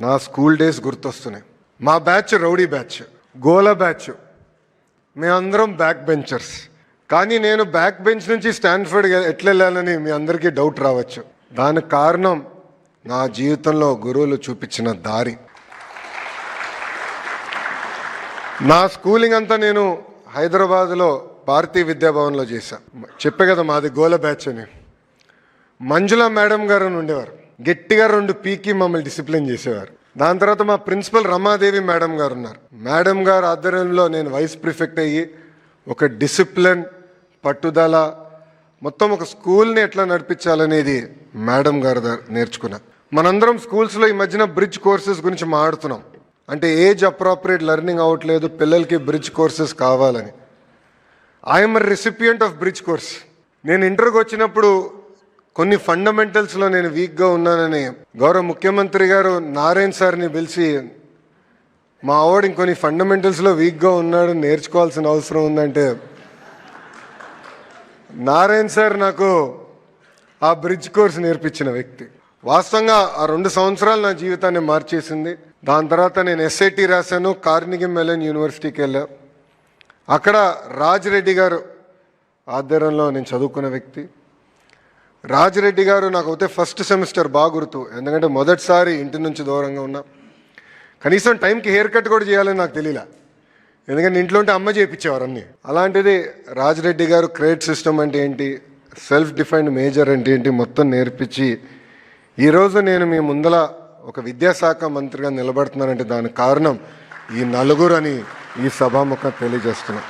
నా school days గుర్తొస్తున్నాయి. మా బ్యాచ్ రౌడీ బ్యాచ్, గోల బ్యాచ్. మేమందరం బ్యాక్ బెంచర్స్. కానీ నేను బ్యాక్ బెంచ్ నుంచి స్టాన్ఫర్డ్ ఎట్లా వెళ్ళాలని మీ అందరికీ డౌట్ రావచ్చు. దానికి కారణం నా జీవితంలో గురువులు చూపించిన దారి. నా స్కూలింగ్ అంతా నేను హైదరాబాద్లో భారతీయ విద్యాభవన్లో చేశాను. చెప్పే కదా మాది గోల బ్యాచ్ అని. మంజుల మేడం గారు అని ఉండేవారు. గట్టిగా 2 పీకి మమ్మల్ని డిసిప్లిన్ చేసేవారు. దాని తర్వాత మా ప్రిన్సిపల్ రమాదేవి మేడం గారు ఉన్నారు. మేడం గారు ఆధ్వర్యంలో నేను వైస్ ప్రిఫెక్ట్ అయ్యి ఒక డిసిప్లిన్, పట్టుదల, మొత్తం ఒక స్కూల్ని ఎట్లా నడిపించాలనేది మేడం గారు నేర్చుకున్నా. మనందరం స్కూల్స్లో ఈ మధ్యన బ్రిడ్జ్ కోర్సెస్ గురించి మాట్లాడుతున్నాం. అంటే ఏజ్ అప్రాప్రియేట్ లెర్నింగ్ అవ్వట్లేదు, పిల్లలకి బ్రిడ్జ్ కోర్సెస్ కావాలని. I'm recipient of bridge course. నేను ఇంటర్కి వచ్చినప్పుడు కొన్ని ఫండమెంటల్స్లో నేను వీక్గా ఉన్నానని గౌరవ ముఖ్యమంత్రి గారు నారాయణ్ సార్ని పిలిచి, మా ఆవిడ ఇంకొన్ని ఫండమెంటల్స్లో వీక్గా ఉన్నాడు, నేర్చుకోవాల్సిన అవసరం ఉందంటే నారాయణ్ సార్ నాకు ఆ బ్రిడ్జ్ కోర్స్ నేర్పించిన వ్యక్తి. వాస్తవంగా ఆ 2 సంవత్సరాలు నా జీవితాన్ని మార్చేసింది. దాని తర్వాత నేను SIT రాశాను, కార్నిగి మెలన్ యూనివర్సిటీకి వెళ్ళా. అక్కడ రాజ్ రెడ్డి గారు ఆధ్వర్యంలో నేను చదువుకున్న వ్యక్తి. రాజ్ రెడ్డి గారు నాకు అయితే ఫస్ట్ సెమిస్టర్ బాగా గుర్తు, ఎందుకంటే మొదటిసారి ఇంటి నుంచి దూరంగా ఉన్నా. కనీసం టైంకి హెయిర్ కట్ కూడా చేయాలని నాకు తెలియలే, ఎందుకంటే ఇంట్లో ఉంటే అమ్మ చేయించేవారు అన్నీ. అలాంటిది రాజ్ రెడ్డి గారు క్రెడిట్ సిస్టమ్ అంటే ఏంటి, సెల్ఫ్ డిఫైన్డ్ మేజర్ అంటే ఏంటి మొత్తం నేర్పించి ఈరోజు నేను మీ ముందల ఒక విద్యాశాఖ మంత్రిగా నిలబడుతున్నానంటే దానికి కారణం ఈ నలుగురు అని ఈ సభాముఖంగా తెలియజేస్తున్నాను.